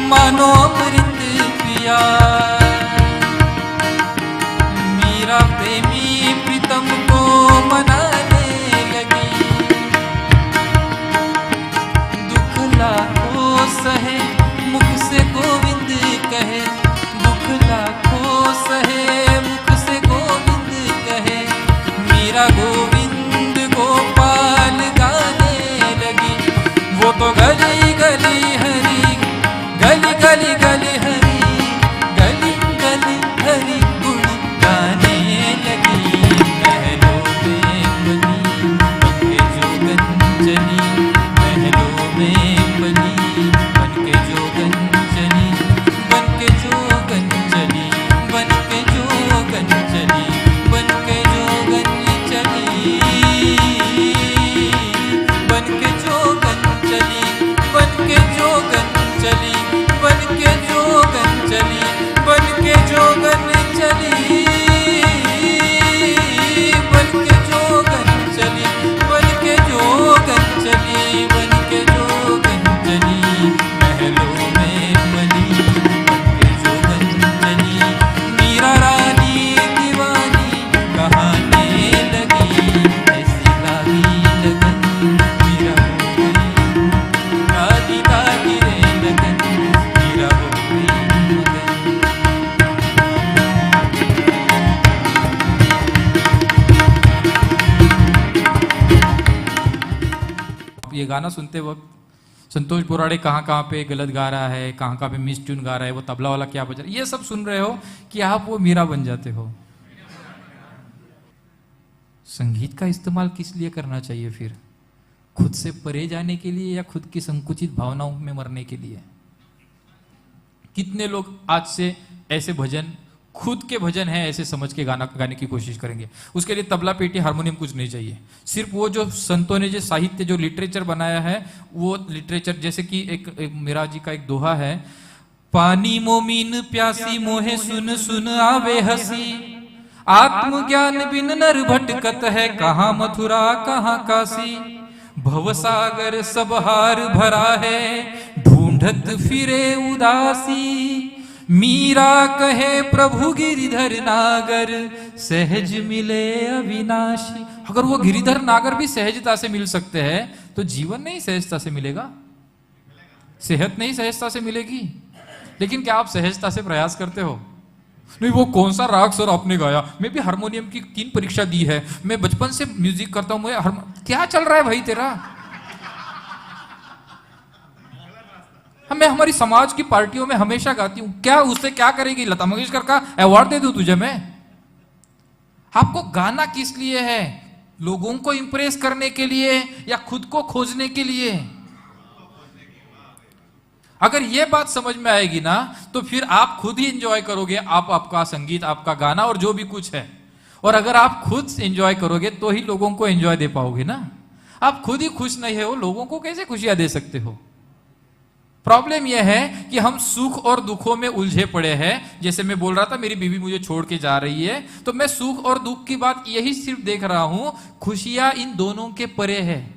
मानो अमृत पिया। मीरा प्रेमी प्रीतम को मनाने लगी, दुख लाखों सहे मुख से गोविंद कहे, दुख लाखों सहे मुख से गोविंद कहे। मीरा गोविंद गोपाल गाने लगी, वो तो गली गली हरी, गली गली गली हरी, गली गली हरी गुण गाने लगी। महलों में बनी बनके जोगन चली, महलों में बनी बनके जोगन चली, बनके जोगन चली, बनके जोगन चली, बनके जोगन चली, बनके जोगन चली, बनके जोगन चली, बनके जोगन चली, बनके जोगन चली, बनके जोगन चली, बनके जोगन चली, बनके जोगन चली। महलों में बनी बनके जोगन चली, मीरा रानी दीवानी कहाने लगी। ऐसी लागी लगन मीरा हो गई, लागी लागी रे लगन मीरा हो गई मगन। ये गाना सुनते वक्त संतोष बोराड़े कहाँ कहाँ पे गलत गा रहा है, कहाँ कहाँ पे मिस ट्यून गा रहा है, वो तबला वाला क्या बजा रहा है, ये सब सुन रहे हो कि आप वो मीरा बन जाते हो। संगीत का इस्तेमाल किस लिए करना चाहिए फिर? खुद से परे जाने के लिए या खुद की संकुचित भावनाओं में मरने के लिए? कितने लोग आज से ऐसे भजन, खुद के भजन है ऐसे समझ के गाने की कोशिश करेंगे? उसके लिए तबला पेटी हारमोनियम कुछ नहीं चाहिए, सिर्फ वो जो संतों ने जो साहित्य जो लिटरेचर बनाया है वो लिटरेचर। जैसे कि एक मीरा जी का एक दोहा है, पानी मोमीन प्यासी मोहे सुन सुन आवे हसी, आत्मज्ञान बिन नर भटकत है कहाँ मथुरा कहाँ काशी। भवसागर सब हार भरा है ढूंढत फिरे उदासी, मीरा कहे प्रभु गिरिधर नागर सहज मिले अविनाशी। अगर वो गिरिधर नागर भी सहजता से मिल सकते हैं तो जीवन नहीं सहजता से मिलेगा, सेहत नहीं सहजता से मिलेगी। लेकिन क्या आप सहजता से प्रयास करते हो? नहीं, वो कौन सा राग सर आपने गाया, मैं भी हारमोनियम की 3 परीक्षा दी है, मैं बचपन से म्यूजिक करता हूं, मैं क्या चल रहा है भाई तेरा? मैं हमारी समाज की पार्टियों में हमेशा गाती हूं, क्या उससे क्या करेगी? लता मंगेशकर का अवार्ड दे दूं तुझे मैं? आपको गाना किस लिए है? लोगों को इंप्रेस करने के लिए या खुद को खोजने के लिए? अगर यह बात समझ में आएगी ना तो फिर आप खुद ही एंजॉय करोगे, आपका संगीत, आपका गाना और जो भी कुछ है। और अगर आप खुद एंजॉय करोगे तो ही लोगों को एंजॉय दे पाओगे ना। आप खुद ही खुश नहीं हो, लोगों को कैसे खुशियां दे सकते हो? प्रॉब्लम यह है कि हम सुख और दुखों में उलझे पड़े हैं। जैसे मैं बोल रहा था मेरी बीवी मुझे छोड़ के जा रही है, तो मैं सुख और दुख की बात यही सिर्फ देख रहा हूं, खुशियां इन दोनों के परे है।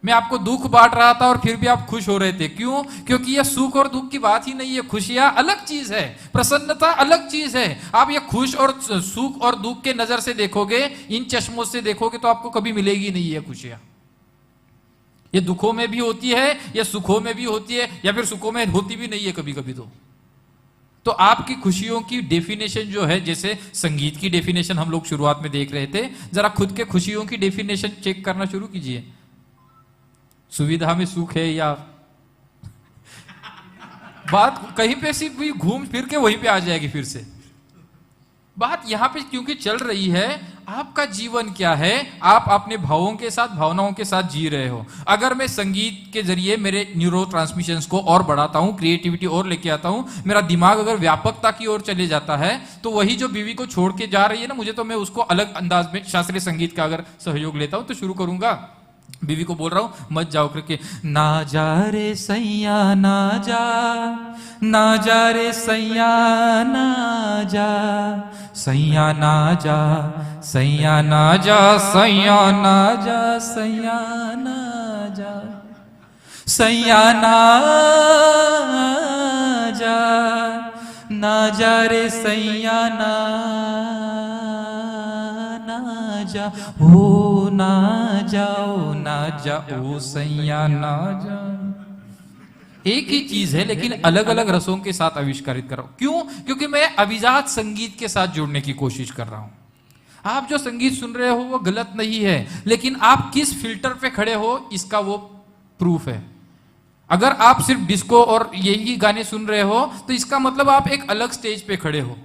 मैं आपको दुख बांट रहा था और फिर भी आप खुश हो रहे थे, क्यों? क्योंकि यह सुख और दुख की बात ही नहीं है। खुशियां अलग चीज है, प्रसन्नता अलग चीज है। आप ये खुश और सुख और दुख के नजर से देखोगे, इन चश्मों से देखोगे तो आपको कभी मिलेगी नहीं है खुशियां। ये दुखों में भी होती है या सुखों में भी होती है, या फिर सुखों में होती भी नहीं है कभी कभी। तो आपकी खुशियों की डेफिनेशन जो है, जैसे संगीत की डेफिनेशन हम लोग शुरुआत में देख रहे थे, जरा खुद के खुशियों की डेफिनेशन चेक करना शुरू कीजिए। सुविधा में सुख है या बात कहीं पे सिर्फ भी घूम फिर के वहीं पे आ जाएगी फिर से। बात यहां पे क्योंकि चल रही है, आपका जीवन क्या है, आप अपने भावों के साथ, भावनाओं के साथ जी रहे हो। अगर मैं संगीत के जरिए मेरे न्यूरो ट्रांसमिशंस को और बढ़ाता हूं, क्रिएटिविटी और लेके आता हूं, मेरा दिमाग अगर व्यापकता की ओर चले जाता है, तो वही जो बीवी को छोड़ के जा रही है ना मुझे, तो मैं उसको अलग अंदाज में शास्त्रीय संगीत का अगर सहयोग लेता हूं तो शुरू करूंगा। बीवी को बोल रहा हूं मत जाओ करके, ना जा रे सैया ना जा, ना जा रे सैया ना जा, सैया ना जा, सैया ना जा, सैया ना जा, सैया ना जा, सैया ना ना जा रे सैया ना जा हो ना जाओ सैया ना जा। एक ही चीज है लेकिन अलग अलग रसों के साथ आविष्कारित कर रहा हूं। क्यों? क्योंकि मैं अभिजात संगीत के साथ जुड़ने की कोशिश कर रहा हूं। आप जो संगीत सुन रहे हो वो गलत नहीं है, लेकिन आप किस फिल्टर पे खड़े हो इसका वो प्रूफ है। अगर आप सिर्फ डिस्को और यही गाने सुन रहे हो तो इसका मतलब आप एक अलग स्टेज पे खड़े हो।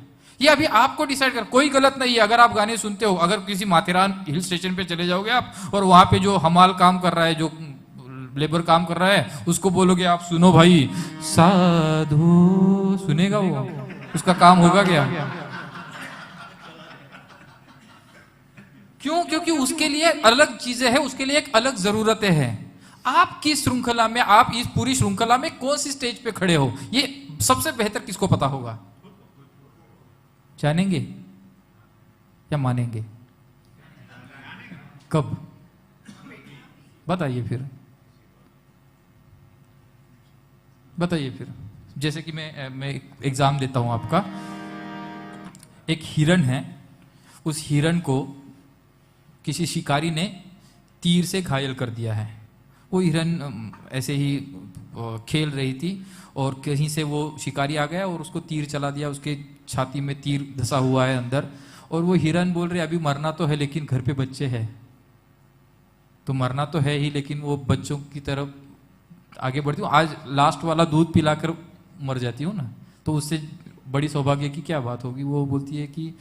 ये अभी आपको डिसाइड कर, कोई गलत नहीं है अगर आप गाने सुनते हो। अगर किसी माथेरान हिल स्टेशन पे चले जाओगे आप और वहां पे जो हमाल काम कर रहा है, जो लेबर काम कर रहा है, उसको बोलोगे आप सुनो भाई साधु, सुनेगा वो? उसका काम होगा क्या? क्यों? क्योंकि उसके लिए अलग चीजें हैं, उसके लिए एक अलग जरूरतें हैं। आप किस श्रृंखला में, आप इस पूरी श्रृंखला में कौन सी स्टेज पे खड़े हो, ये सबसे बेहतर किसको पता होगा? जानेंगे या मानेंगे? कब? बताइए फिर, बताइए फिर। जैसे कि मैं एग्जाम देता हूं आपका। एक हिरण है, उस हिरण को किसी शिकारी ने तीर से घायल कर दिया है। वो हिरण ऐसे ही खेल रही थी और कहीं से वो शिकारी आ गया और उसको तीर चला दिया, उसके छाती में तीर धंसा हुआ है अंदर। और वो हिरण बोल रहे अभी मरना तो है लेकिन घर पे बच्चे हैं, तो मरना तो है ही लेकिन वो बच्चों की तरफ आगे बढ़ती हूँ। आज लास्ट वाला दूध पिलाकर मर जाती हूँ ना, तो उससे बड़ी सौभाग्य की क्या बात होगी। वो बोलती है कि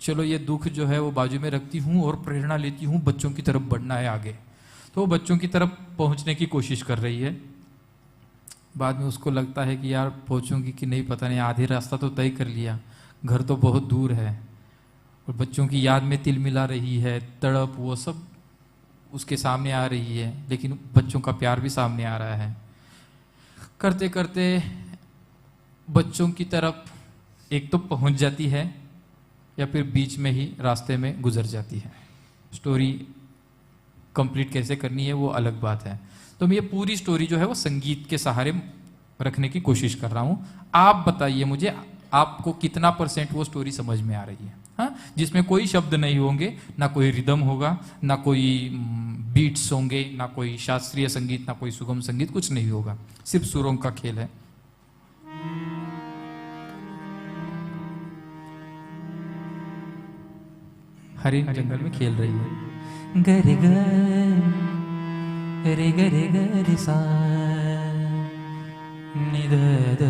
चलो ये दुख जो है वो बाजू में रखती हूँ और प्रेरणा लेती हूँ, बच्चों की तरफ बढ़ना है आगे। तो वो बच्चों की तरफ पहुँचने की कोशिश कर रही है। बाद में उसको लगता है कि यार पहुँचूंगी कि नहीं पता नहीं, आधे रास्ता तो तय कर लिया, घर तो बहुत दूर है। और बच्चों की याद में तिल मिला रही है, तड़प वो सब उसके सामने आ रही है, लेकिन बच्चों का प्यार भी सामने आ रहा है। करते करते बच्चों की तरफ एक तो पहुंच जाती है या फिर बीच में ही रास्ते में गुजर जाती है। स्टोरी कंप्लीट कैसे करनी है वो अलग बात है। तो मैं ये पूरी स्टोरी जो है वो संगीत के सहारे रखने की कोशिश कर रहा हूं। आप बताइए मुझे, आपको कितना % वो स्टोरी समझ में आ रही है? हाँ, जिसमें कोई शब्द नहीं होंगे, ना कोई रिदम होगा, ना कोई बीट्स होंगे, ना कोई शास्त्रीय संगीत, ना कोई सुगम संगीत, कुछ नहीं होगा, सिर्फ सुरों का खेल है। हरिण जंगल में खेल रही है। गरे रे गरे गरे सा नि द द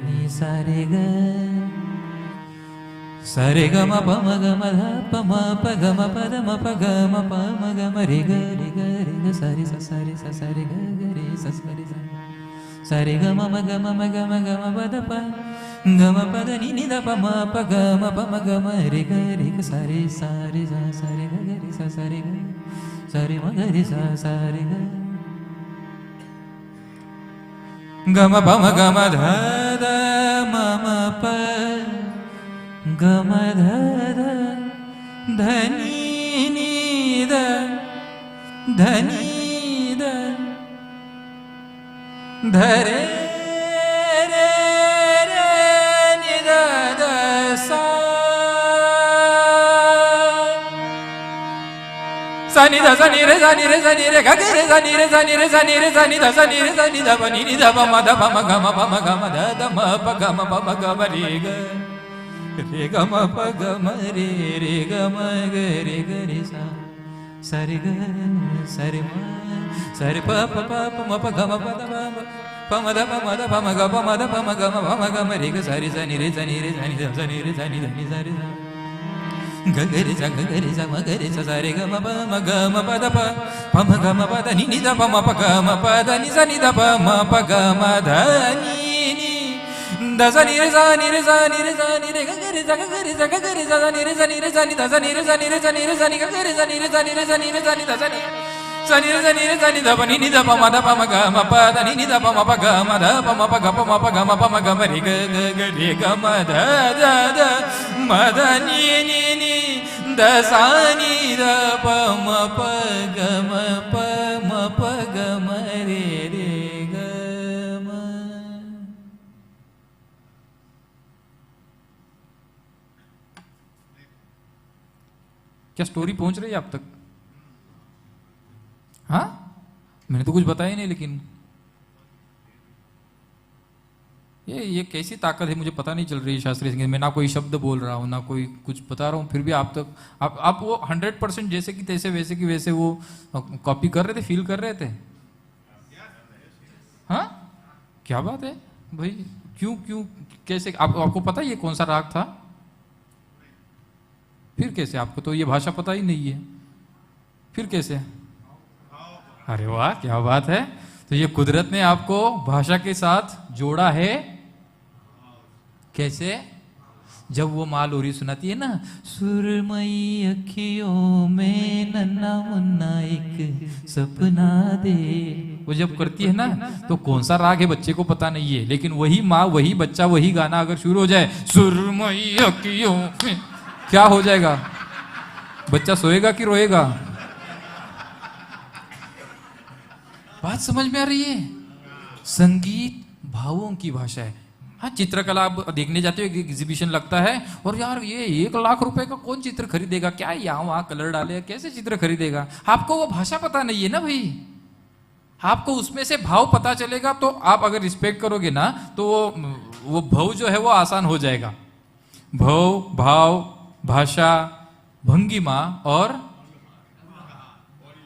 नि सा रे ग सा रे ग म प म ग म ध प म प ग म प द म प ग म प म ग म रे ग सा रे सा रे सा रे ग ग रे सा रे सा रे ग म म ग म म ग म ग म प द प ग म प द नि नि द प म प ग म प म ग म रे ग सा रे सा रे ग ग रे सा रे ग सा रे म ग रे सा रे ग ग म प म ग म ध द म म प ग म ध द ध नि नि द ध नि द ध रे रे रे नि द द सा सा नि द सा नि रे सा नि रे सा नि रे ग ग रे सा नि रे सा नि रे सा नि रे सा नि द सा नि रे सा नि द प नि नि द प म द प म ग म प म ग म ध द म प ग म प म ग म रे ग रे ग म प ग म रे रे ग म ग रे ग रे सा सा रे ग सा रे म सा रे प प प प म प ग म प द प म द प म द प म ग प म द प म ग म प म ग म रे ग सा रे सा नि रे सा नि रे सा नि द सा नि रे सा नि द नि सा रे सा ग ग रे सा ग ग रे सा म ग रे सा सा रे ग म प म ग म प द प प म ग म प द नि नि द प म प ग म प द नि सा नि द प म प ग म ध नि नि द सा नि रे सा नि रे सा नि रे सा नि रे ग ग रे सा ग ग रे सा ग ग रे सा सा नि रे सा नि रे सा नि द सा नि रे सा नि रे सा नि रे सा नि ग ग रे सा नि रे सा नि रे सा नि रे सा नि द सा नि सा नि रे सा नि रे सा नि द प नि नि द प म द प म ग म प द नि नि द प म प ग म ध प म प ग प म प ग म प म ग म रे ग ग ग रे ग म ध द द म द नि नि नि द सा नि द प म प ग म प म प ग म रे रे ग म। क्या स्टोरी पहुंच रही है आप तक? हाँ, मैंने तो कुछ बताया नहीं, लेकिन ये कैसी ताकत है मुझे पता नहीं चल रही है शास्त्रीय संगीत में। ना कोई शब्द बोल रहा हूँ, ना कोई कुछ बता रहा हूँ, फिर भी आप तक आप वो 100% जैसे कि तैसे वैसे की वैसे वो कॉपी कर रहे थे, फील कर रहे थे। हाँ, क्या बात है भाई, क्यों क्यों कैसे? आपको पता है ये कौन सा राग था? फिर कैसे? आपको तो ये भाषा पता ही नहीं है, फिर कैसे? अरे वाह, क्या बात है। तो ये कुदरत ने आपको भाषा के साथ जोड़ा है। कैसे? जब वो माँ लोरी सुनाती है ना, सुरमई अखियों में नन्ना मुन्ना एक सपना दे, वो जब करती है ना, तो कौन सा राग है बच्चे को पता नहीं है, लेकिन वही माँ वही बच्चा वही गाना अगर शुरू हो जाए, सुरमई अखियों में, क्या हो जाएगा? बच्चा सोएगा कि रोएगा? बात समझ में आ रही है? संगीत भावों की भाषा है। हाँ, चित्रकला आप देखने जाते हो, एग्जीबिशन लगता है, और यार ये 1 लाख रुपए का कौन चित्र खरीदेगा? क्या यहाँ वहां कलर डाले, कैसे चित्र खरीदेगा? आपको वो भाषा पता नहीं है ना भाई। आपको उसमें से भाव पता चलेगा तो आप अगर रिस्पेक्ट करोगे ना, तो वो भाव जो है वो आसान हो जाएगा। भाव, भाव, भाषा, भंगिमा और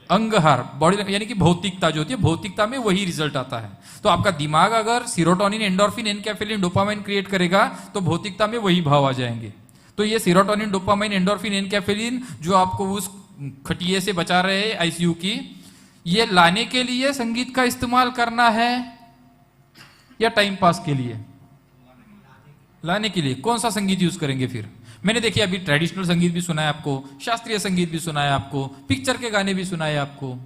अंगहार, बॉडी, यानी कि भौतिकता जो होती है, भौतिकता में वही रिजल्ट आता है। तो आपका दिमाग अगर सीरोटोनिन, एंडोर्फिन, एनकैफेलिन, डोपामाइन क्रिएट करेगा तो भौतिकता में वही भाव आ जाएंगे। तो ये सीरोटोनिन, डोपामाइन, एंडोर्फिन, एनकैफेलिन जो आपको उस खटिए से बचा रहे हैं आईसीयू की, ये लाने के लिए संगीत का इस्तेमाल करना है या टाइम पास के लिए? लाने के लिए। कौन सा संगीत यूज करेंगे फिर? मैंने देखिए अभी ट्रेडिशनल संगीत भी सुना है आपको, शास्त्रीय संगीत भी सुना है आपको, पिक्चर के गाने भी सुनाए आपको।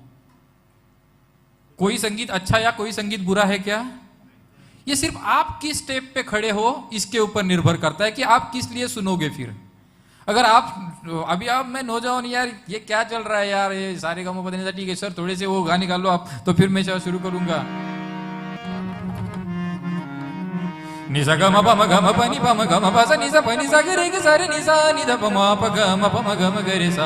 कोई संगीत अच्छा या कोई संगीत बुरा है क्या? ये सिर्फ आप किस स्टेप पे खड़े हो इसके ऊपर निर्भर करता है कि आप किस लिए सुनोगे। फिर अगर आप मैं नौजवान, यार ये क्या चल रहा है यार, ये सारे गाँव पता नहीं, ठीक है सर थोड़े से वो गाने निकाल लो आप, तो फिर मैं शुरू करूंगा। निसा ग म प म ग म प नि प म ग म प सा नि सा प नि सा ग रे ग सा रे नि सा नि ध प म प ग म प म ग म ग रे सा।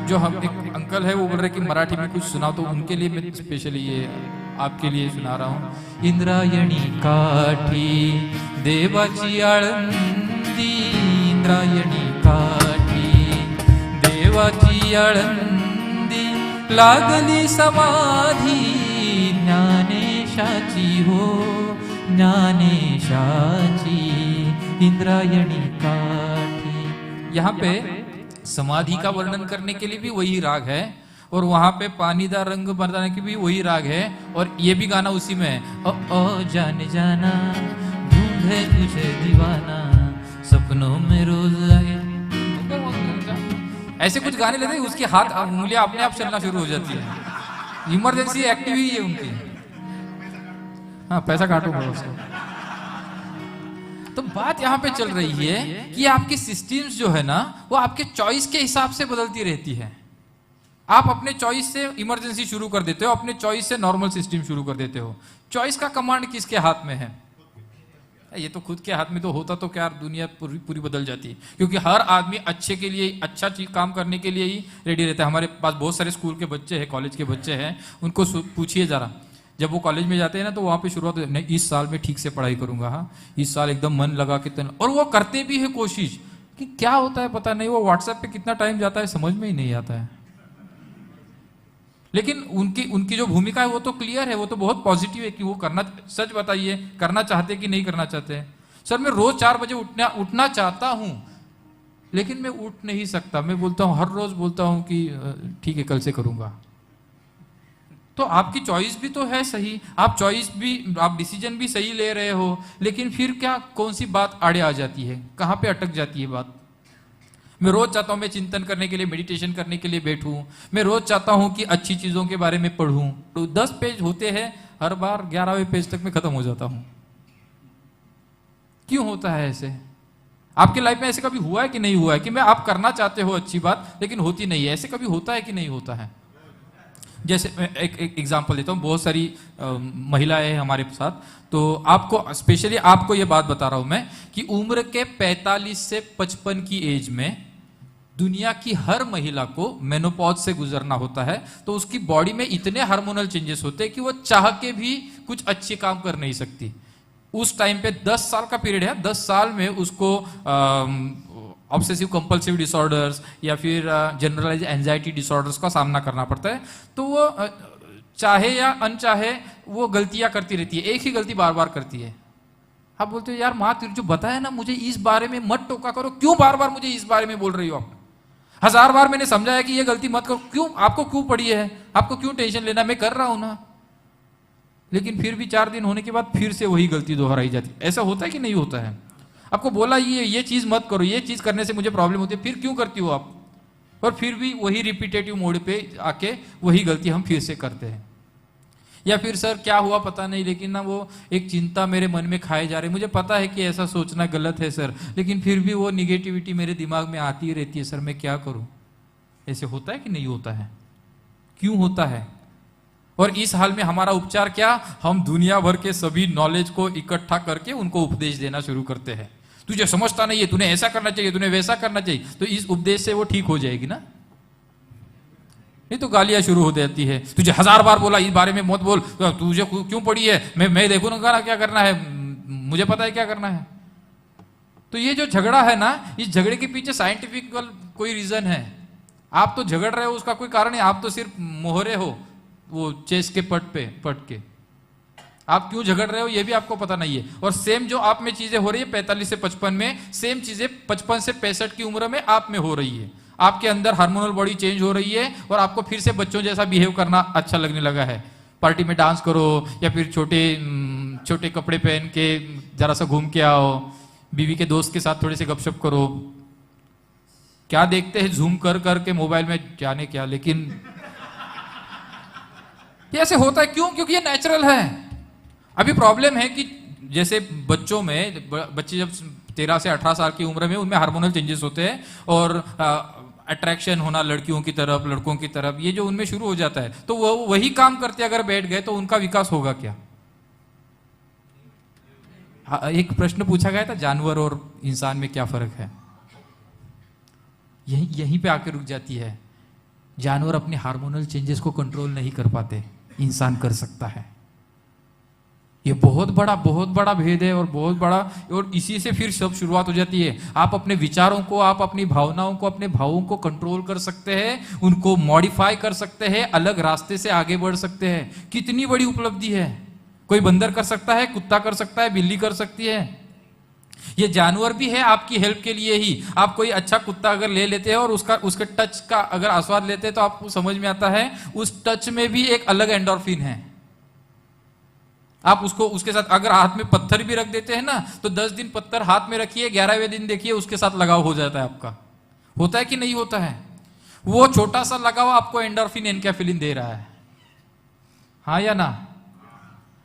जो हम एक अंकल है वो बोल रहे कि मराठी में कुछ सुनाओ, तो उनके लिए मैं स्पेशली ये आपके लिए सुना रहा हूँ। इंद्रायणी काठी देवाची आळंदी, इंद्रायणी काठी देवाची आळंदी, लागली समाधी ज्ञानेशाची हो, ज्ञानेशाची इंद्रायणी काठी। यहाँ पे समाधि का वर्णन करने के लिए भी वही राग है, और वहां पे पानीदार रंग बताने के भी वही राग है, और ये भी गाना उसी में है। ओ जाने जाना ढूंढे तुझे दीवाना, सपनों में रोज आए, ऐसे कुछ गाने लेते हैं, उसकी हाथ उंगलियां अपने आप चलना शुरू हो जाती है। इमरजेंसी एक्टिव ही है उनकी। हाँ, पैसा काटूंगा उसको। तो बात यहां पे चल रही है कि आपकी सिस्टम्स जो है ना, वो आपके चॉइस के हिसाब से बदलती रहती है। आप अपने चॉइस से इमरजेंसी शुरू कर देते हो, अपने चॉइस से नॉर्मल सिस्टम शुरू कर देते हो। चॉइस का कमांड किसके हाथ में है? ये तो खुद के हाथ में तो होता तो क्या दुनिया पूरी बदल जाती है। क्योंकि हर आदमी अच्छे के लिए, अच्छा चीज काम करने के लिए ही रेडी रहता है। हमारे पास बहुत सारे स्कूल के बच्चे हैं, कॉलेज के बच्चे हैं, उनको पूछिए जरा, जब वो कॉलेज में जाते हैं ना, तो वहाँ पे शुरुआत नहीं, इस साल में ठीक से पढ़ाई करूंगा, हाँ इस साल एकदम मन लगा के, और वो करते भी है कोशिश, कि क्या होता है पता नहीं, वो व्हाट्सएप पे कितना टाइम जाता है समझ में ही नहीं आता है। लेकिन उनकी जो भूमिका है वो तो क्लियर है, वो तो बहुत पॉजिटिव है कि वो करना, सच बताइए करना चाहते कि नहीं करना चाहते? सर मैं रोज 4 बजे उठना चाहता हूं, लेकिन मैं उठ नहीं सकता। मैं बोलता हूं, हर रोज बोलता हूं कि ठीक है कल से करूंगा। तो आपकी चॉइस भी तो है सही, आप डिसीजन भी सही ले रहे हो, लेकिन फिर क्या, कौन सी बात आड़े आ जाती है, कहां पे अटक जाती है बात? मैं रोज चाहता हूं मैं चिंतन करने के लिए, मेडिटेशन करने के लिए बैठूं, मैं रोज चाहता हूं कि अच्छी चीजों के बारे में पढ़ूं, तो 10 पेज होते हैं, हर बार 11वें पेज तक मैं खत्म हो जाता हूं। क्यों होता है ऐसे? आपके लाइफ में ऐसे कभी हुआ है कि नहीं हुआ है कि मैं आप करना चाहते हो अच्छी बात, लेकिन होती नहीं है? ऐसे कभी होता है कि नहीं होता है? जैसे मैं एक एग्जांपल देता हूँ, बहुत सारी महिलाएं हैं हमारे साथ, तो आपको स्पेशली आपको ये बात बता रहा हूं मैं कि उम्र के 45 से 55 की एज में दुनिया की हर महिला को मेनोपॉज से गुजरना होता है, तो उसकी बॉडी में इतने हार्मोनल चेंजेस होते हैं कि वो चाह के भी कुछ अच्छे काम कर नहीं सकती। उस टाइम पे 10 साल का पीरियड है, 10 साल में उसको ऑब्सेसिव कंपल्सिव डिसऑर्डर्स या फिर जनरलाइज एंजाइटी डिसऑर्डर्स का सामना करना पड़ता है। तो वो चाहे या अनचाहे वो गलतियां करती रहती है, एक ही गलती बार बार करती है। आप बोलते हो यार माँ तुझे जो बताया ना मुझे इस बारे में मत टोका करो, क्यों बार बार मुझे इस बारे में बोल रही हो आप? 1000 बार मैंने समझाया कि ये गलती मत करो, क्यों आपको क्यों पड़ी है, आपको क्यों टेंशन लेना, मैं कर रहा हूं ना। लेकिन फिर भी 4 दिन होने के बाद फिर से वही गलती दोहराई जाती है। ऐसा होता है कि नहीं होता है? आपको बोला ये चीज मत करो, ये चीज करने से मुझे प्रॉब्लम होती है, फिर क्यों करती हो आप? और फिर भी वही रिपीटेटिव मोड पे आके वही गलती हम फिर से करते हैं। या फिर सर क्या हुआ पता नहीं, लेकिन ना वो एक चिंता मेरे मन में खाए जा रही, मुझे पता है कि ऐसा सोचना गलत है सर, लेकिन फिर भी वो निगेटिविटी मेरे दिमाग में आती रहती है, सर मैं क्या करूं? ऐसे होता है कि नहीं होता है? क्यों होता है? और इस हाल में हमारा उपचार क्या? हम दुनिया भर के सभी नॉलेज को इकट्ठा करके उनको उपदेश देना शुरू करते हैं। तुझे समझता नहीं है, तूने ऐसा करना चाहिए, तूने वैसा करना चाहिए, तो इस उपदेश से वो ठीक हो जाएगी ना। नहीं तो गालियां शुरू हो जाती है, तुझे 1000 बार बोला इस बारे में मत बोल, तुझे क्यों पड़ी है, मैं देखूंगा क्या करना है, मुझे पता है क्या करना है। तो ये जो झगड़ा है ना, इस झगड़े के पीछे साइंटिफिक कोई रीजन है? आप तो झगड़ रहे हो उसका कोई कारण नहीं, आप तो सिर्फ मोहरे हो वो चेस के पट के। आप क्यों झगड़ रहे हो ये भी आपको पता नहीं है। और सेम जो आप में चीजें हो रही है 45 से 55 में, सेम चीजें 55 से 65 की उम्र में आप में हो रही है। आपके अंदर हार्मोनल बॉडी चेंज हो रही है और आपको फिर से बच्चों जैसा बिहेव करना अच्छा लगने लगा है। पार्टी में डांस करो या फिर छोटे कपड़े पहन के जरा सा घूम के आओ, बीवी के दोस्त के साथ थोड़े से गपशप करो। क्या देखते हैं झूम कर करके मोबाइल में जाने क्या, लेकिन ये ऐसे होता है क्यों? क्योंकि ये नेचुरल है। अभी प्रॉब्लम है कि जैसे बच्चे जब 13 से 18 साल की उम्र में उनमें हार्मोनल चेंजेस होते हैं और अट्रैक्शन होना लड़कियों की तरफ लड़कों की तरफ, ये जो उनमें शुरू हो जाता है, तो वो वही काम करते अगर बैठ गए तो उनका विकास होगा क्या? एक प्रश्न पूछा गया था, जानवर और इंसान में क्या फर्क है? यहीं पे आके रुक जाती है। जानवर अपने हार्मोनल चेंजेस को कंट्रोल नहीं कर पाते, इंसान कर सकता है। ये बहुत बड़ा भेद है और बहुत बड़ा, और इसी से फिर सब शुरुआत हो जाती है। आप अपने विचारों को, आप अपनी भावनाओं को, अपने भावों को कंट्रोल कर सकते हैं, उनको मॉडिफाई कर सकते हैं, अलग रास्ते से आगे बढ़ सकते हैं। कितनी बड़ी उपलब्धि है। कोई बंदर कर सकता है, कुत्ता कर सकता है, बिल्ली कर सकती है। ये जानवर भी है आपकी हेल्प के लिए ही। आप कोई अच्छा कुत्ता अगर ले लेते हैं और उसके टच का अगर आस्वाद लेते हैं तो आपको समझ में आता है उस टच में भी एक अलग एंडोर्फिन है। आप उसके साथ अगर हाथ में पत्थर भी रख देते हैं ना, तो 10 दिन पत्थर हाथ में रखिए, 11वें दिन देखिए उसके साथ लगाव हो जाता है आपका। होता है कि नहीं होता है? वो छोटा सा लगाव आपको एंडोर्फिन एनकैफिलिन दे रहा है, हाँ या ना?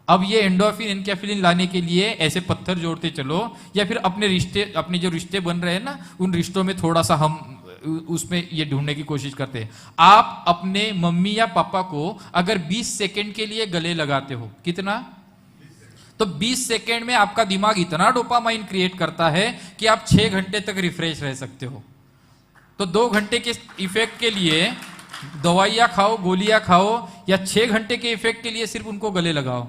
अब ये एंडोर्फिन एनकैफिलिन लाने के लिए ऐसे पत्थर जोड़ते चलो, या फिर अपने जो रिश्ते बन रहे हैं ना, उन रिश्तों में थोड़ा सा हम उसमें ये ढूंढने की कोशिश करते हैं। आप अपने मम्मी या पापा को अगर 20 सेकंड के लिए गले लगाते हो, कितना? तो 20 सेकंड में आपका दिमाग इतना डोपामाइन क्रिएट करता है कि आप 6 घंटे तक रिफ्रेश रह सकते हो। तो 2 घंटे के इफेक्ट के लिए दवाइयां खाओ, गोलियां खाओ, या 6 घंटे के इफेक्ट के लिए सिर्फ उनको गले लगाओ,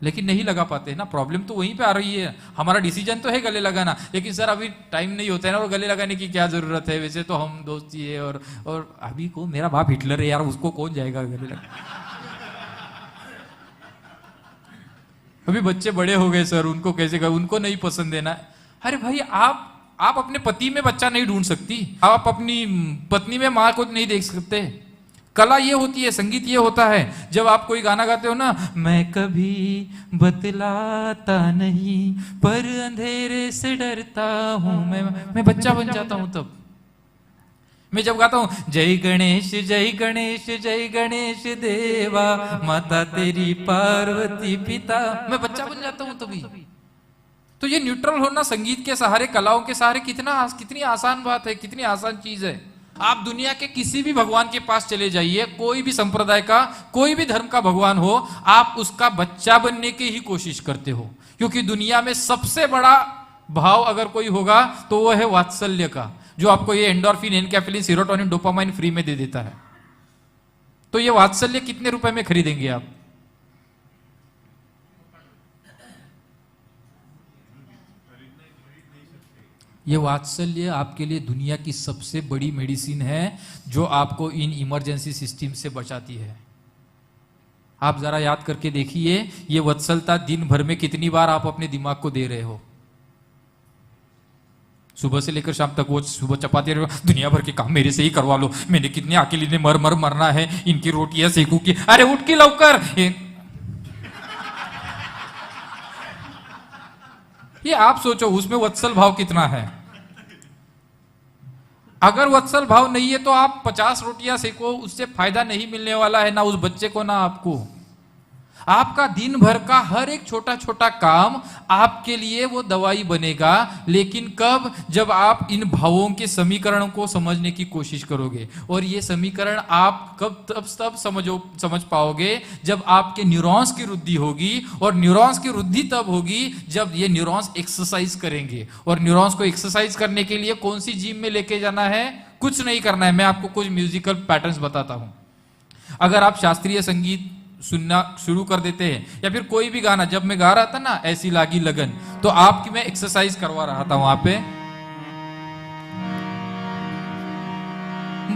लेकिन नहीं लगा पाते ना। प्रॉब्लम तो वहीं पे आ रही है। हमारा डिसीजन तो है गले लगाना, लेकिन सर अभी टाइम नहीं होता है ना, और गले लगाने की क्या जरूरत है? वैसे तो हम दोस्त ही है, और अभी को मेरा बाप हिटलर है यार, उसको कौन जाएगा गले लगा। अभी बच्चे बड़े हो गए सर, उनको कैसे कर, उनको नहीं पसंद है ना। अरे भाई आप अपने पति में बच्चा नहीं ढूंढ सकती, आप अपनी पत्नी में माँ को नहीं देख सकते। कला ये होती है, संगीत ये होता है, जब आप कोई गाना गाते हो ना, मैं कभी बतलाता नहीं पर अंधेरे से डरता हूं, मैं बच्चा बन जाता हूं। तब मैं जब गाता हूं जय गणेश जय गणेश जय गणेश देवा, माता तेरी पार्वती पिता, मैं बच्चा बन जाता हूं तभी। तो ये न्यूट्रल होना संगीत के सहारे, कलाओं के सहारे कितनी आसान बात है, कितनी आसान चीज है। आप दुनिया के किसी भी भगवान के पास चले जाइए, कोई भी संप्रदाय का, कोई भी धर्म का भगवान हो, आप उसका बच्चा बनने की ही कोशिश करते हो, क्योंकि दुनिया में सबसे बड़ा भाव अगर कोई होगा तो वो है वात्सल्य का, जो आपको ये एंडोर्फिन, एनकैफिलिन, सेरोटोनिन, डोपामाइन फ्री में दे देता है। तो ये वात्सल्य कितने रुपए में खरीदेंगे आप? ये वात्सल्य आपके लिए दुनिया की सबसे बड़ी मेडिसिन है, जो आपको इन इमरजेंसी सिस्टम से बचाती है। आप जरा याद करके देखिए, ये वत्सलता दिन भर में कितनी बार आप अपने दिमाग को दे रहे हो। सुबह से लेकर शाम तक वो सुबह चपाती दुनिया भर के काम मेरे से ही करवा लो, मैंने कितने अकेले ने मर मरना है, इनकी रोटियां सेकू की, अरे उठ के लवकर। ये आप सोचो उसमें वत्सल भाव कितना है। अगर वत्सल भाव नहीं है तो आप 50 रोटियां सेको, उससे फायदा नहीं मिलने वाला है, ना उस बच्चे को ना आपको। आपका दिन भर का हर एक छोटा छोटा काम आपके लिए वो दवाई बनेगा, लेकिन कब? जब आप इन भावों के समीकरण को समझने की कोशिश करोगे। और ये समीकरण आप कब तब समझ पाओगे जब आपके न्यूरॉन्स की वृद्धि होगी। और न्यूरॉन्स की वृद्धि तब होगी जब ये न्यूरॉन्स एक्सरसाइज करेंगे। और न्यूरॉन्स को एक्सरसाइज करने के लिए कौन सी जिम में लेके जाना है? कुछ नहीं करना है। मैं आपको कुछ म्यूजिकल पैटर्न्स बताता हूं। अगर आप शास्त्रीय संगीत सुनना शुरू कर देते हैं, या फिर कोई भी गाना, जब मैं गा रहा था ना ऐसी लागी लगन, तो आपकी मैं एक्सरसाइज करवा रहा था वहां पे।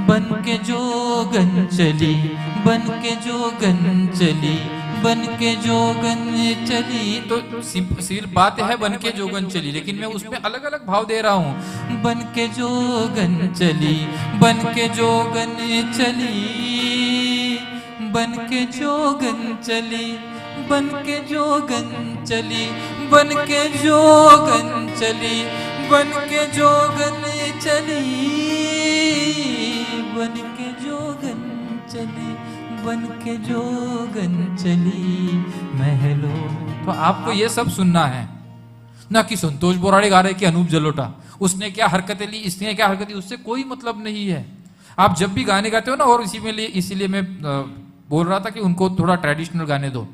बन के जोगन चली, बन के जोगन चली, बन के जोगन चली, तो सिर्फ बात है बन के जोगन चली, लेकिन मैं उसमें अलग अलग भाव दे रहा हूं। बन के जोगन चली, बन के जोगन चली, बन के जोगन चली, बन के जोगन चली, बन के जोगन चली, बन के जोगन चली, बन के जोगन चली, बन के जोगन चली महलों। तो आपको ये सब सुनना है, ना कि संतोष बोराड़े गा रहे कि अनूप जलोटा, उसने क्या हरकतें ली, इसने क्या हरकतें, उससे कोई मतलब नहीं है। आप जब भी गाने गाते हो ना, और इसीलिए मैं बोल रहा था कि उनको थोड़ा ट्रेडिशनल गाने दो।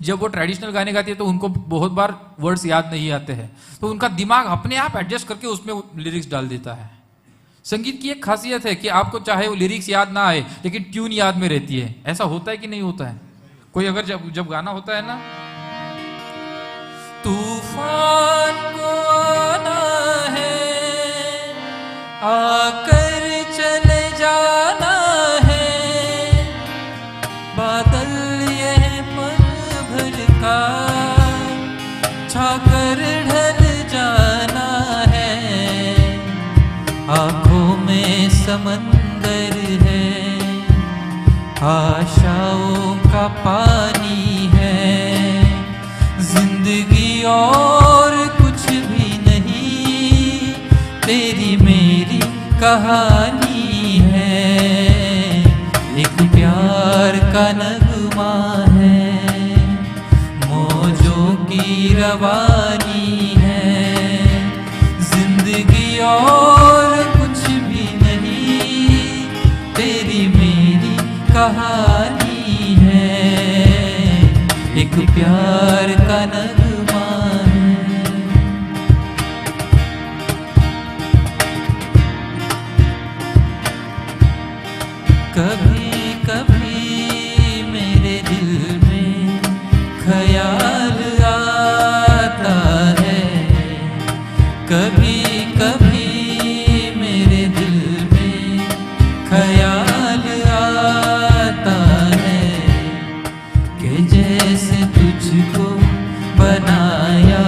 जब वो ट्रेडिशनल गाने गाती है तो उनको बहुत बार वर्ड्स याद नहीं आते हैं, तो उनका दिमाग अपने आप एडजस्ट करके उसमें लिरिक्स डाल देता है। संगीत की एक खासियत है कि आपको चाहे वो लिरिक्स याद ना आए, लेकिन ट्यून याद में रहती है। ऐसा होता है कि नहीं होता है? कोई अगर जब गाना होता है ना, तूफान को आना है, आकर चले जाना है, बादल ये पल भर का छाकर ढल जाना है, आंखों में समंदर है, आशाओं का पानी है, जिंदगी और कुछ भी नहीं, तेरी मेरी कहानी है, एक प्यार का नगमा है, मौजों की रवानी है, जिंदगी और कुछ भी नहीं, तेरी मेरी कहानी है, एक प्यार का नगमा है। कभी कभी मेरे दिल में ख्याल आता है, कभी कभी मेरे दिल में ख्याल आता है, कि जैसे तुझको बनाया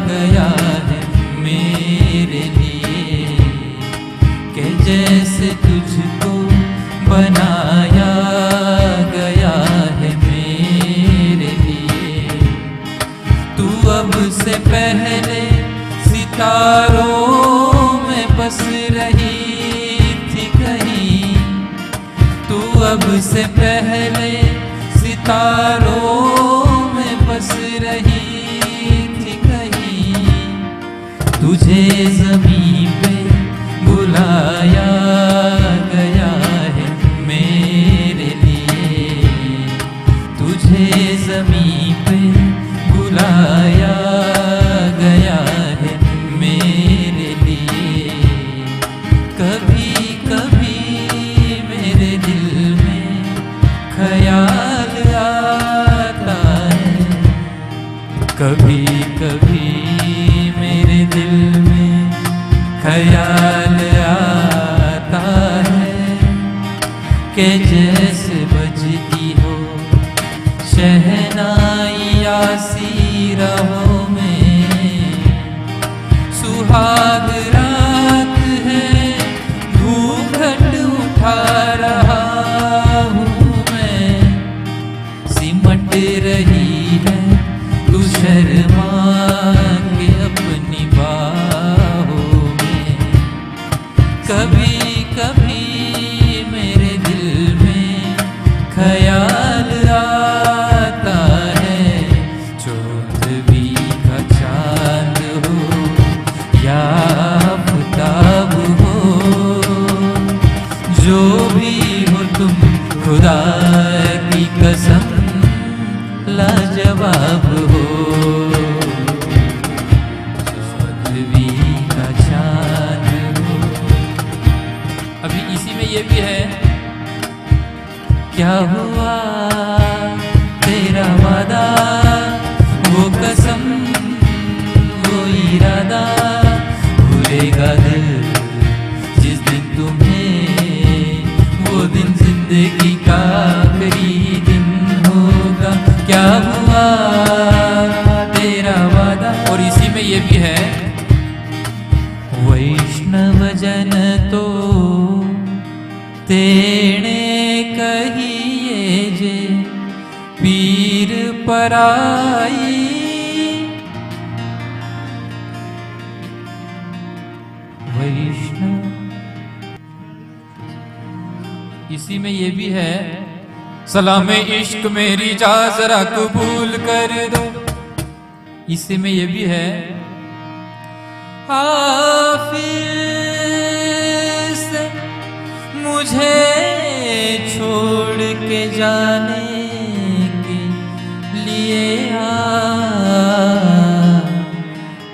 गया है मेरे लिए, कि जैसे तुझको बनाया गया है मेरे लिए। तू अब से पहले सितारों में बस रही थी कहीं, तू अब से पहले सितारों में बस रही थी कहीं, तुझे ज़मीं पे बुलाया गया है मेरे लिए, तुझे ज़मीं पे बुलाया गया कभी कभी मेरे दिल में ख्याल आता है कि जैसे बजती हो शहनाई आसी राहों में, सुहाग रात है घूंघट उठा रहा हूँ मैं, सिमट रही है तू शर्मा के अपनी बाहों में। कभी कभी मेरे दिल में ख्याल आता है, चौदहवीं का चांद हो या आफताब हो, जो भी हो तुम खुदा की कसम लाजवाब हो। चौदहवीं का चांद हो। अभी इसी में ये भी है, क्या हुआ तेरा वादा, वो कसम वो इरादा, भूलेगा दिल जिस दिन तुम्हें, वो दिन जिंदगी का आखिरी दिन होगा। क्या हुआ तेरा वादा। और इसी में ये भी है, वैष्णव जन तो तेणे कहिए जे पीर पराई, वैष्णव। इसी में ये भी है, सलाम इश्क मेरी जा जरा कबूल कर दो। इसी में ये भी है, हाफिज मुझे छोड़ के जाने के लिए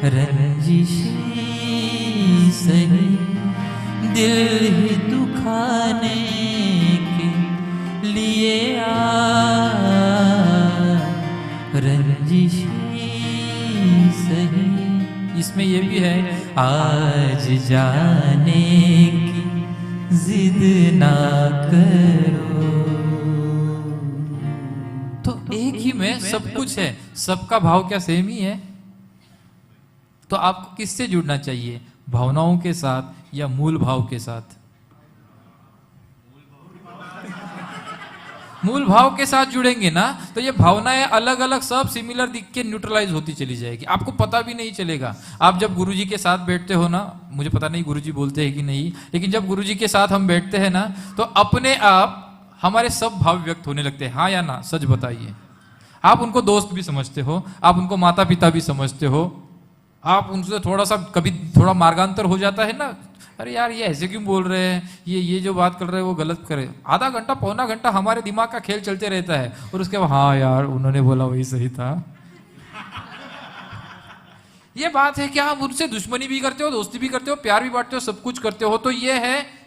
रंजिशी सही दिल ही दुखाने के लिए रंजिशी सही। इसमें ये भी है, आज जाने की जिद ना करो। तो एक ही में सब कुछ है, सबका भाव क्या सेम ही है। तो आपको किससे जुड़ना चाहिए, भावनाओं के साथ या मूल भाव के साथ? मूल भाव के साथ जुड़ेंगे ना तो ये भावनाएं अलग अलग सब सिमिलर दिख के न्यूट्रलाइज होती चली जाएगी, आपको पता भी नहीं चलेगा। आप जब गुरुजी के साथ बैठते हो ना, मुझे पता नहीं गुरुजी बोलते हैं कि नहीं, लेकिन जब गुरुजी के साथ हम बैठते हैं ना तो अपने आप हमारे सब भाव व्यक्त होने लगते हैं। हाँ या ना, सच बताइए। आप उनको दोस्त भी समझते हो, आप उनको माता पिता भी समझते हो, आप उनसे थोड़ा सा कभी थोड़ा मार्गांतर हो जाता है ना, अरे यार ये ऐसे क्यों बोल रहे हैं, ये जो बात कर रहे हैं वो गलत करे। आधा घंटा पौना घंटा हमारे दिमाग का खेल चलते रहता है और उसके बाद हाँ यार उन्होंने बोला वही सही था। ये बात है कि आप उनसे दुश्मनी भी करते हो, दोस्ती भी करते हो, प्यार भी बांटते हो, सब कुछ करते हो। तो ये है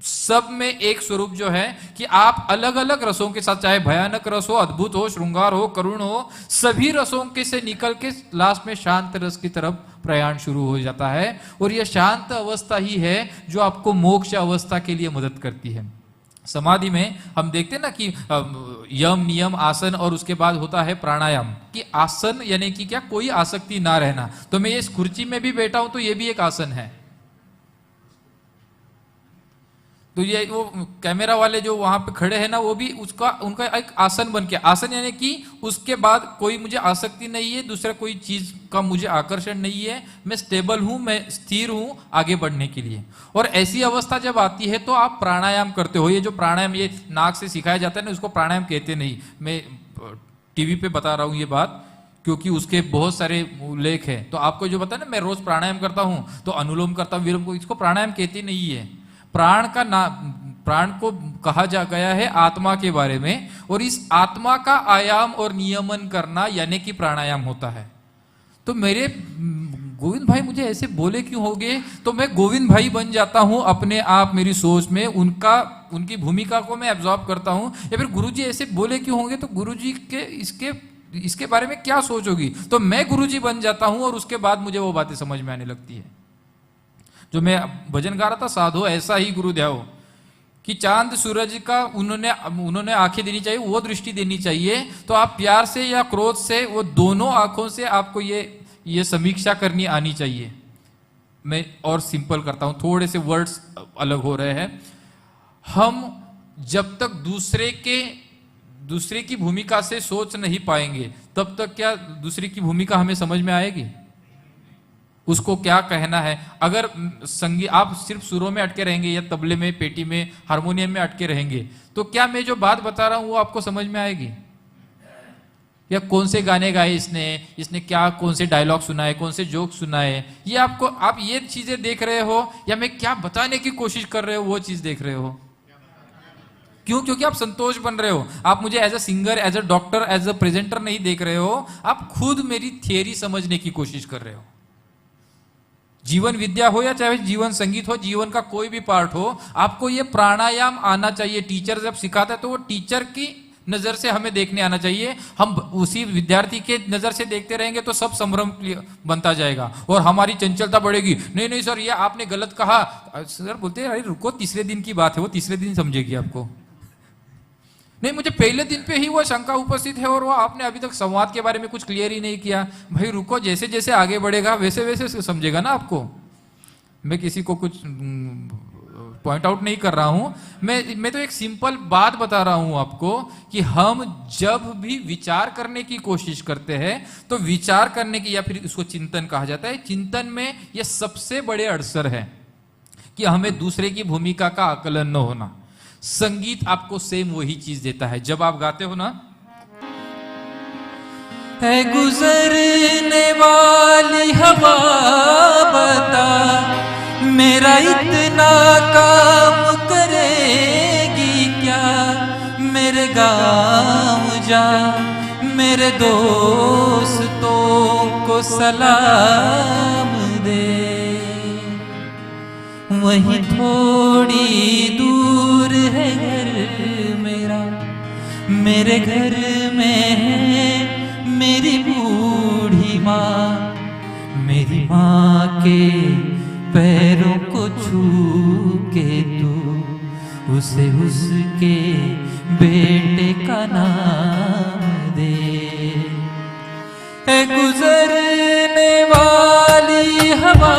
सब में एक स्वरूप जो है कि आप अलग अलग रसों के साथ, चाहे भयानक रस हो, अद्भुत हो, श्रृंगार हो, करुण हो, सभी रसों के से निकल के लास्ट में शांत रस की तरफ प्रयाण शुरू हो जाता है। और यह शांत अवस्था ही है जो आपको मोक्ष अवस्था के लिए मदद करती है। समाधि में हम देखते हैं ना कि यम नियम आसन और उसके बाद होता है प्राणायाम, कि आसन यानी कि क्या, कोई आसक्ति ना रहना। तो मैं इस कुर्सी में भी बैठा हूं तो ये भी एक आसन है। तो ये वो कैमरा वाले जो वहां पे खड़े हैं ना, वो भी उनका एक आसन बन के, आसन यानी कि उसके बाद कोई मुझे आसक्ति नहीं है, दूसरा कोई चीज का मुझे आकर्षण नहीं है, मैं स्टेबल हूं, मैं स्थिर हूं आगे बढ़ने के लिए। और ऐसी अवस्था जब आती है तो आप प्राणायाम करते हो। ये जो प्राणायाम ये नाक से सिखाया जाता है ना, उसको प्राणायाम कहते नहीं। मैं टीवी पे बता रहा हूं ये बात क्योंकि उसके बहुत सारे उल्लेख है। तो आपको जो पता है ना, मैं रोज प्राणायाम करता हूं तो अनुलोम करता हूं, विलोम को, इसको प्राणायाम कहते नहीं है। प्राण का प्राण को कहा जा गया है आत्मा के बारे में, और इस आत्मा का आयाम और नियमन करना यानी कि प्राणायाम होता है। तो मेरे गोविंद भाई मुझे ऐसे बोले क्यों होगे, तो मैं गोविंद भाई बन जाता हूं अपने आप, मेरी सोच में उनकी भूमिका को मैं एब्जॉर्ब करता हूं। या फिर गुरुजी ऐसे बोले क्यों होंगे, तो गुरुजी के इसके इसके बारे में क्या सोचोगी? तो मैं गुरुजी बन जाता हूं और उसके बाद मुझे वो बातें समझ में आने लगती है। जो मैं भजन गा रहा था, साधो ऐसा ही गुरु ध्याओ, कि चांद सूरज का उन्होंने आंखें देनी चाहिए, वो दृष्टि देनी चाहिए। तो आप प्यार से या क्रोध से, वो दोनों आंखों से आपको ये समीक्षा करनी आनी चाहिए। मैं और सिंपल करता हूं, थोड़े से वर्ड्स अलग हो रहे हैं। हम जब तक दूसरे की भूमिका से सोच नहीं पाएंगे, तब तक क्या दूसरे की भूमिका हमें समझ में आएगी? उसको क्या कहना है? अगर संगीत आप सिर्फ सुरों में अटके रहेंगे या तबले में, पेटी में, हारमोनियम में अटके रहेंगे, तो क्या मैं जो बात बता रहा हूं वो आपको समझ में आएगी? या कौन से गाने गाए इसने क्या, कौन से डायलॉग सुनाए, कौन से जोक सुनाए, ये आपको, आप ये चीजें देख रहे हो, या मैं क्या बताने की कोशिश कर रहे हो वो चीज देख रहे हो? क्यों? क्योंकि आप संतोष बन रहे हो। आप मुझे as a singer, as a doctor, as a presenter नहीं देख रहे हो, आप खुद मेरी थियरी समझने की कोशिश कर रहे हो। जीवन विद्या हो या चाहे जीवन संगीत हो, जीवन का कोई भी पार्ट हो, आपको ये प्राणायाम आना चाहिए। टीचर जब सिखाता है तो वो टीचर की नजर से हमें देखने आना चाहिए। हम उसी विद्यार्थी के नजर से देखते रहेंगे तो सब संभ्रम बनता जाएगा और हमारी चंचलता बढ़ेगी। नहीं नहीं सर, ये आपने गलत कहा। सर बोलते हैं अरे रुको, तीसरे दिन की बात है, वो तीसरे दिन समझेगी आपको। नहीं, मुझे पहले दिन पे ही वो शंका उपस्थित है और वो आपने अभी तक संवाद के बारे में कुछ क्लियर ही नहीं किया। भाई रुको, जैसे जैसे आगे बढ़ेगा वैसे वैसे समझेगा ना आपको। मैं किसी को कुछ पॉइंट आउट नहीं कर रहा हूं, मैं तो एक सिंपल बात बता रहा हूं आपको कि हम जब भी विचार करने की कोशिश करते हैं तो विचार करने की, या फिर इसको चिंतन कहा जाता है, चिंतन में यह सबसे बड़े अड़सर है कि हमें दूसरे की भूमिका का आकलन न होना। संगीत आपको सेम वही चीज देता है। जब आप गाते हो ना, है गुजरने वाली हवा बता, मेरा इतना काम करेगी क्या, मेरे गाँव जा, मेरे दोस्तों को सलाम दे, वहीं थोड़ी दूर है घर मेरा, मेरे घर में है मेरी बूढ़ी माँ, मेरी माँ के पैरों को छू के तू उसे उसके बेटे का नाम दे। है गुजरने वाली हवा